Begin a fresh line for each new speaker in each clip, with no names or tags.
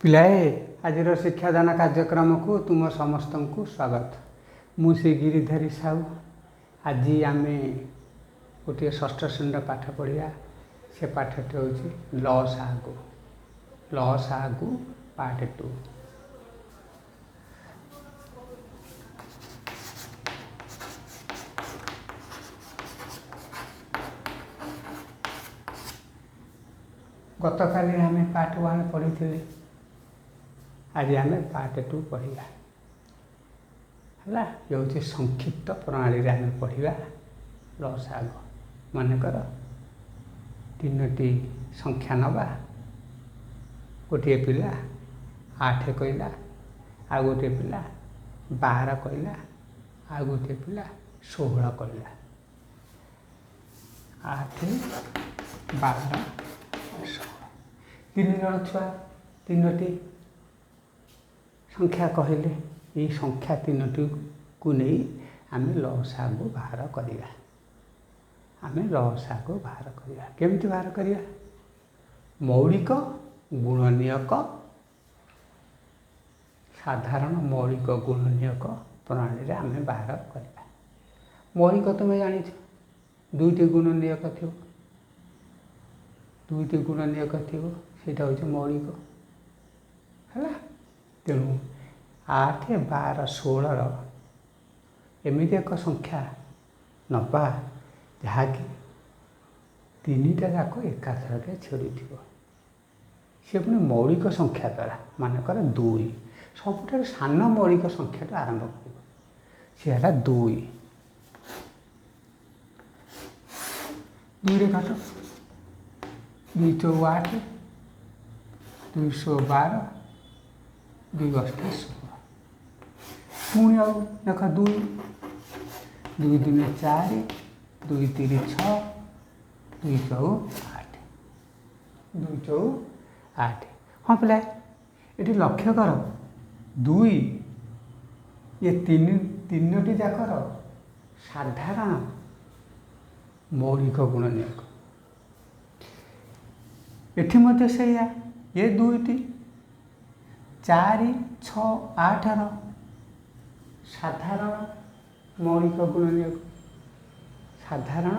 पिलाए आज शिक्षादान कार्यक्रम को तुम समस्त को स्वागत। मुझे गिरिधारी साहू। आज आम गोटे षष्ठ श्रेणी पाठ पढ़ा। से पाठटी हूँ ल सागु पार्ट 2। गत काली आम पार्ट 1 पढ़ी। आज आम पार्ट 2 पढ़ा है। ये हूँ संक्षिप्त प्रणाली आम पढ़ा लसाग। मनकर 3टी संख्या नवा। गोटे पिला 8 कहला, आ गोटे पिला 12 कहला, आ गोटे पिला 16 कहला। 8, 12, 16 3 जन छुआ 3टी संख्या कहले। ये संख्या 3टी को नहीं आम लसागु बाहर करिया। आम लसागु बाहर करिया। केमिति बाहर करिया? मौलिक गुणनीयक, साधारण मौलिक गुणनीयक प्रणाली आम बाहर करिया। मौलिक तुम जानी 2टी गुणनीयक थी। 2टी गुणनीयक थी सेटा हूँ मौलिक है। तेणु 8, 12, 16 एमती एक संख्या नवा जहाँकि 3टा जाक एकाथर के छेड़ी थी। सी पुणी मौलिक संख्या द्वारा मानकर 2 सबुठ सान मौलिक संख्या आरंभ कर सी है 2। 2 काट 2 4 8, 2 12, 2 8 16। पुणी आउ देख 2 2 2 4, 2 3 6, 2 4 8, 2 4 8। हाँ पिला ये लक्ष्य कर 2 ये 3टी जाकर साधारण मौलिक गुणनीयक। एठी मध्य से ये 2टी 4, 6, 8 साधारण मौलिक गुणनीयक। साधारण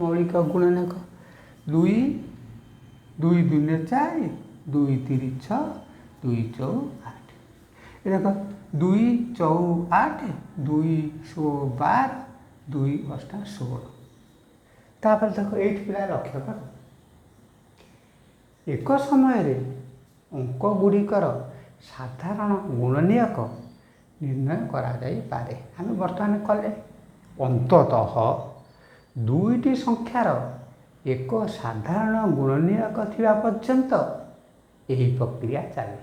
मौलिक गुणनीयक 2 2 2 4, 2 3 6, 2 4 8। ये देख 2 4 8, 2 16 12, 2 8 16। तापर देख ये पिला लक्ष्य कर एक समय अंक गुड़िकर साधारण गुणनीयक निर्णय करा जाई पारे। आम बर्तमान कले अंततः 2टी संख्यार एक साधारण गुणनीयक थिबा पर्यंत यही प्रक्रिया चले।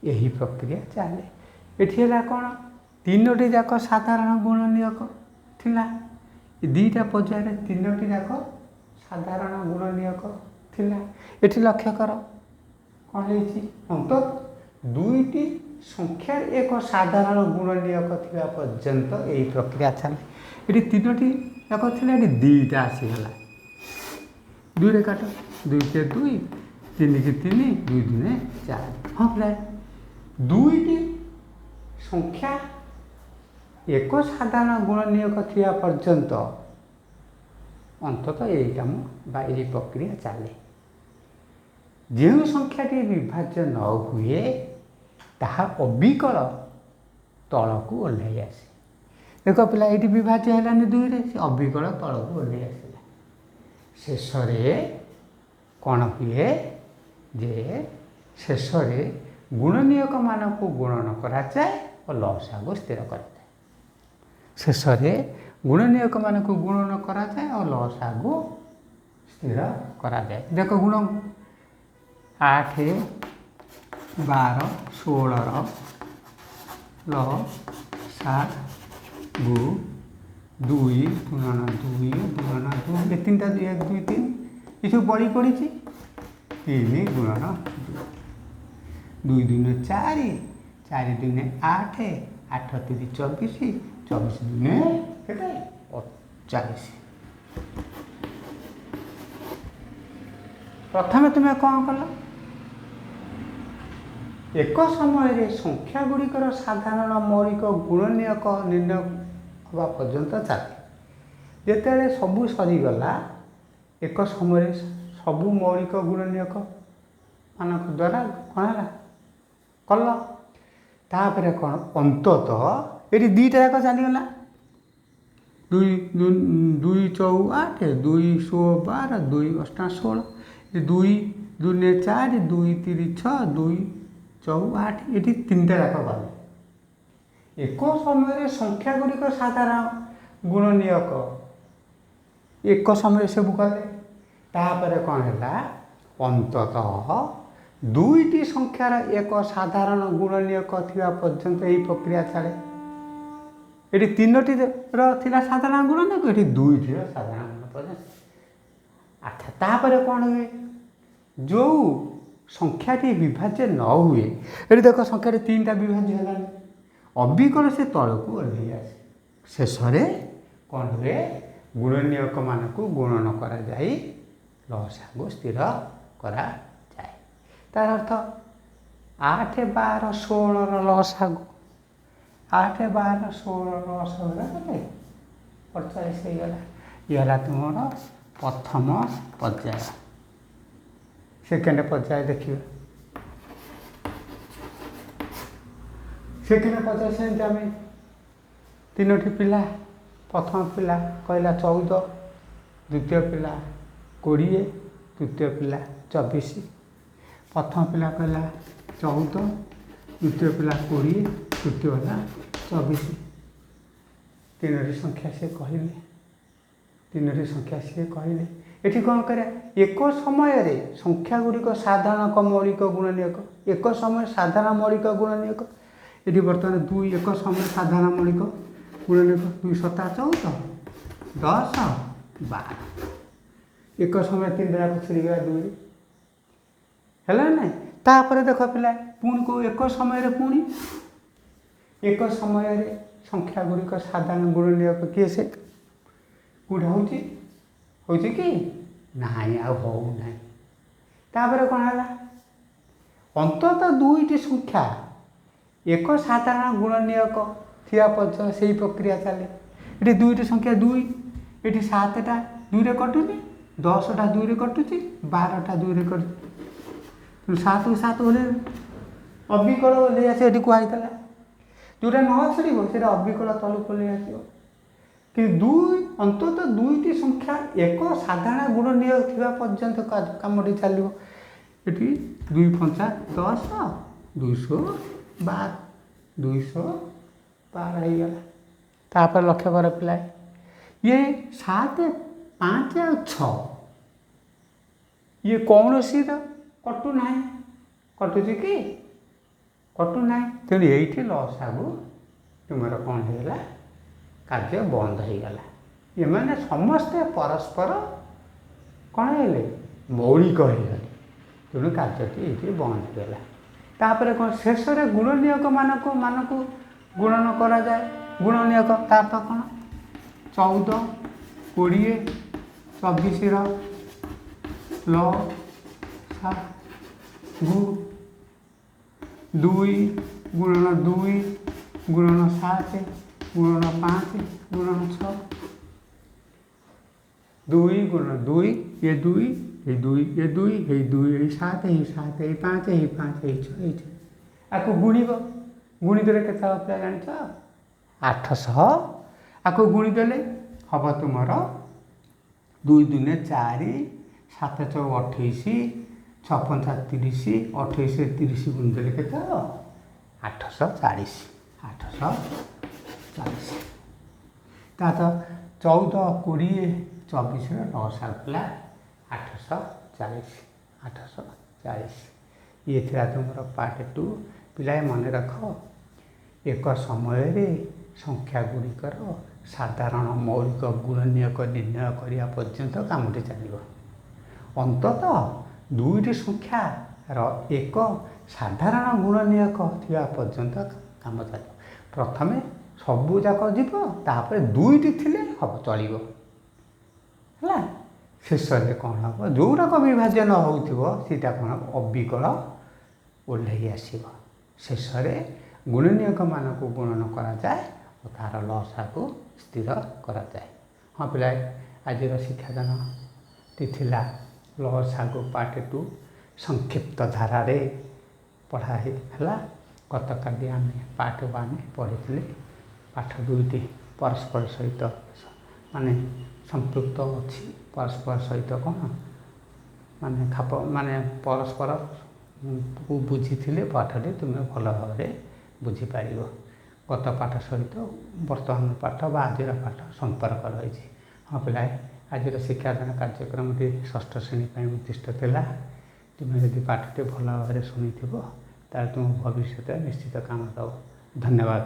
यही प्रक्रिया चले। एठी कौन 3टी जाक साधारण गुणनीयक थिला। 2टा पर्यायर 3टी जाक साधारण गुणनीयक थिला। एठी लक्ष्य कर कौन है अंत 2टी संख्यार एक साधारण गुणनीयक थिबा पर्यंत यही प्रक्रिया चले। ये 3टी जाक थिला 2टा आसीगला। 2 काट 2 के 2, 3 के 3, 2 2 4। हाँ पिला 2टी संख्या एक साधारण गुणनीयक थिबा पर्यंत अंततः यही काम बा यही प्रक्रिया चले। जो संख्याटी विभाज्य न हुए ताहा अविकल तलक ओह्लई आसे। देख पिला ये विभाज्य है 2 रे अविकल तलक ओह्लई आसला। शेष कौन हुए जे शेष गुणनीयक मान को गुणन कराए और लसागु स्थिर कराए। शेष गुणनीयक मान को गुणन कराए और लसागु स्थिर कराए। देख गुण 8, 12, 16 लसागु 2 गुणन 2 गुणन 2 ये 3टा 1 2 3 ये सब बड़ी पड़ी 3 गुणन 2 2 2 4, 4 2 8, 8 3 24, 24 2 40। प्रथम तुम्हें कौन कल ଏକ ସମୟରେ ସଂଖ୍ୟା ଗୁଡ଼ିକର ସାଧାରଣ ମୌଳିକ ଗୁଣନୀୟକ ନିର୍ଣ୍ଣୟ ହେବା ପର୍ଯ୍ୟନ୍ତ ଚାଲେ। ଯେତେବେଳେ ସବୁ ସରିଗଲା, ଏକ ସମୟରେ ସବୁ ମୌଳିକ ଗୁଣନୀୟକ ମାନଙ୍କ ଦ୍ୱାରା କ'ଣ ହେଲା କଲ। ତାପରେ କ'ଣ ଅନ୍ତତଃ ଏଠି ଦୁଇଟା ଯାକ ଚାଲିଗଲା। 2 ଚଉ 8, 2 ଷୋଳ 12, 2 ଅଷ୍ଟା 16, 2 2 4, 2 3 6, 2 ଚଉ 8, ଏଠି ତିନିଟା ଯାକ ଗଲେ। ଏକ ସମୟରେ ସଂଖ୍ୟା ଗୁଡ଼ିକ ସାଧାରଣ ଗୁଣନୀୟକ ଏକ ସମୟରେ ସବୁ କଲେ। ତାପରେ କ'ଣ ହେଲା ଅନ୍ତତଃ ଦୁଇଟି ସଂଖ୍ୟାର ଏକ ସାଧାରଣ ଗୁଣନୀୟକ ଥିବା ପର୍ଯ୍ୟନ୍ତ ଏହି ପ୍ରକ୍ରିୟା ଚାଲେ। ଏଠି ତିନୋଟିର ଥିଲା ସାଧାରଣ ଗୁଣନୀୟକ, ଏଠି ଦୁଇଟିର ସାଧାରଣ ଗୁଣନୀୟକ। ଆଚ୍ଛା, ତାପରେ କ'ଣ ହୁଏ? ଯେଉଁ ସଂଖ୍ୟାଟି ବିଭାଜ୍ୟ ନ ହୁଏ, ଏଠି ଦେଖ ସଂଖ୍ୟାଟି 3ଟା ବିଭାଜ୍ୟ ହେଲାନି, ଅବିକଳ ସେ ତଳକୁ ଓହ୍ଲେଇ ଆସେ। ଶେଷରେ କ'ଣ ହୁଏ? ଗୁଣନୀୟକ ମାନଙ୍କୁ ଗୁଣନ କରାଯାଇ ଲସାଗୁ ସ୍ଥିର କରାଯାଏ। ତାର ଅର୍ଥ 8, 12, 16ର ଲସାଗୁ, 8, 12, 16ର ଲସାଗୁ କେତେ? 48 ହେଇଗଲା। ଇଏ ହେଲା ତୁମର ପ୍ରଥମ ପର୍ଯ୍ୟାୟ। ସେକେଣ୍ଡ ପର୍ଯ୍ୟାୟ ଦେଖିବା। ସେକେଣ୍ଡ ପର୍ଯ୍ୟାୟ ସେମିତି ଆମେ ତିନୋଟି ପିଲା, ପ୍ରଥମ ପିଲା କହିଲା 14, ଦ୍ୱିତୀୟ ପିଲା 20, ତୃତୀୟ ପିଲା 24। ପ୍ରଥମ ପିଲା କହିଲା 14, ଦ୍ୱିତୀୟ ପିଲା 20, ତୃତୀୟ ହେଲା 24। ତିନୋଟି ସଂଖ୍ୟା ସିଏ କହିଲେ। ଏଠି କ'ଣ କରିବା? ଏକ ସମୟରେ ସଂଖ୍ୟା ଗୁଡ଼ିକ ସାଧାରଣ ମୌଳିକ ଗୁଣନୀୟକ। ଏକ ସମୟରେ ସାଧାରଣ ମୌଳିକ ଗୁଣନୀୟକ। ଏଠି ବର୍ତ୍ତମାନ 2 ଏକ ସମୟରେ ସାଧାରଣ ମୌଳିକ ଗୁଣନୀୟକ। 2 7 14, 10 12। ଏକ ସମୟରେ 3ଟା ଯାକ ଛିଡ଼ିଗଲା 2 ହେଲା ନାହିଁ। ତାପରେ ଦେଖ ପିଲା ପୁଣି କେଉଁ ଏକ ସମୟରେ ପୁଣି ଏକ ସମୟରେ ସଂଖ୍ୟା ଗୁଡ଼ିକ ସାଧାରଣ ଗୁଣନୀୟକ କିଏ? ସେ କେଉଁଟା ହେଉଛି କି? ନାହିଁ, ଆଉ ହେଉନାହିଁ। ତାପରେ କ'ଣ ହେଲା? ଅନ୍ତତଃ ଦୁଇଟି ସଂଖ୍ୟା ଏକ ସାଧାରଣ ଗୁଣନୀୟକ ଥିବା ପର୍ଯ୍ୟନ୍ତ ସେହି ପ୍ରକ୍ରିୟା ଚାଲେ। ଏଠି ଦୁଇଟି ସଂଖ୍ୟା 2, ଏଠି 7ଟା 2ରେ କଟୁଛି, 10ଟା 2ରେ କଟୁଛି, 12ଟା 2ରେ କଟୁଛି। 7କୁ 7 ଓହ୍ଲେଇ ଅବିକଳ ଓହ୍ଲେଇ ଆସିବ। ଏଠି କୁହାଯାଇଥିଲା ଯେଉଁଟା ନ ଛିଡ଼ିବ ସେଇଟା ଅବିକଳ ତଳକୁ ଓହ୍ଲେଇ ଆସିବ। କିନ୍ତୁ ଅନ୍ତତଃ ଦୁଇଟି ସଂଖ୍ୟା ଏକ ସାଧାରଣ ଗୁଣନୀୟକ ଥିବା ପର୍ଯ୍ୟନ୍ତ କାମଟି ଚାଲିବ। ଏଠି 2 5 10, 212 ହେଇଗଲା। ତାପରେ ଲକ୍ଷ୍ୟ କର ପିଲା, ଇଏ 7, 5 ଆଉ 6 ଇଏ କୌଣସିର କଟୁ ନାହିଁ। କଟୁଛି କି? କଟୁ ନାହିଁ। ତେଣୁ ଏଇଠି ଲସାଗୁ ତୁମର କ'ଣ ହେଇଗଲା? କାର୍ଯ୍ୟ ବନ୍ଦ ହେଇଗଲା। ଏମାନେ ସମସ୍ତେ ପରସ୍ପର କ'ଣ ହେଲେ? ମୌଳିକ ହେଇଗଲେ। ତେଣୁ କାର୍ଯ୍ୟଟି ଏଇଠି ବନ୍ଦ ହେଇଗଲା। ତାପରେ କ'ଣ? ଶେଷରେ ଗୁଣନୀୟକ ମାନଙ୍କୁ ଗୁଣନ କରାଯାଏ। ଗୁଣନୀୟକ ତାପରେ କ'ଣ? 14, 20, 24ର ଲସାଗୁ 2 ଗୁଣନ 2 ଗୁଣନ 7 ଗୁଣନ 5 ଗୁଣନ 6, 2 ଗୁଣନ 2, ଏ 2, ଏଇ 2, ଏ 2, ଏଇ 2, ଏଇ 7, ଏଇ 7, ଏଇ 5, ଏଇ 5, ଏଇ 6, ଏଇ 6। ଆକୁ ଗୁଣିବ। ଗୁଣିଦେଲେ କେତେ ହେବ ପିଲା ଜାଣିଛ? 800। ଆକୁ ଗୁଣିଦେଲେ ହେବ ତୁମର 2 2 4, 7 4 28, 6 5 30, 28 30 ଗୁଣିଦେଲେ କେତେ ହେବ? 840। 840। ତା ତ 14, 20, 24ର ଲସାଗୁ ହେଲା 840। 840 ଇଏ ଥିଲା ତୁମର ପାର୍ଟ 2। ପିଲାଏ ମନେ ରଖ, ଏକ ସମୟରେ ସଂଖ୍ୟା ଗୁଡ଼ିକର ସାଧାରଣ ମୌଳିକ ଗୁଣନୀୟକ ନିର୍ଣ୍ଣୟ କରିବା ପର୍ଯ୍ୟନ୍ତ କାମଟି ଚାଲିବ। ଅନ୍ତତଃ ଦୁଇଟି ସଂଖ୍ୟାର ଏକ ସାଧାରଣ ଗୁଣନୀୟକ ଥିବା ପର୍ଯ୍ୟନ୍ତ କାମ ଚାଲିବ। ପ୍ରଥମେ ସବୁଯାକ ଯିବ, ତାପରେ 2ଟି ଥିଲେ ହେବ ଚଳିବ ହେଲା। ଶେଷରେ କ'ଣ ହେବ? ଯେଉଁଟାକ ବିଭାଜ୍ୟ ନ ହେଉଥିବ ସେଇଟା କ'ଣ ହେବ? ଅବିକଳ ଓହ୍ଲେଇ ଆସିବ। ଶେଷରେ ଗୁଣନୀୟକମାନଙ୍କୁ ଗୁଣନ କରାଯାଏ ଓ ତାହାର ଲସାକୁ ସ୍ଥିର କରାଯାଏ। ହଁ ପିଲା, ଆଜିର ଶିକ୍ଷାଦାନଟି ଥିଲା ଲସାଗୁ ପାର୍ଟ 2 ସଂକ୍ଷିପ୍ତ ଧାରାରେ ପଢ଼ା ହେଲା। ଗତକାଲି ଆମେ ପାର୍ଟ 1 ପଢ଼ିଥିଲେ। ପାଠ 2ଟି ପରସ୍ପର ସହିତ ସମ୍ପୃକ୍ତ ଅଛି। ପରସ୍ପର ସହିତ କ'ଣ ପରସ୍ପରକୁ ବୁଝିଥିଲେ ପାଠଟି ତୁମେ ଭଲ ଭାବରେ ବୁଝିପାରିବ। ଗତ ପାଠ ସହିତ ବର୍ତ୍ତମାନ ପାଠ ବା ଆଜିର ପାଠ ସମ୍ପର୍କ ରହିଛି। ହଁ ପିଲା, ଆଜିର ଶିକ୍ଷାଦାନ କାର୍ଯ୍ୟକ୍ରମଟି ଷଷ୍ଠ ଶ୍ରେଣୀ ପାଇଁ ଉଦ୍ଦିଷ୍ଟ ଥିଲା। ତୁମେ ଯଦି ପାଠଟି ଭଲ ଭାବରେ ଶୁଣିଥିବ ତାହେଲେ ତୁମ ଭବିଷ୍ୟତରେ ନିଶ୍ଚିତ କାମ ଦେବ। ଧନ୍ୟବାଦ।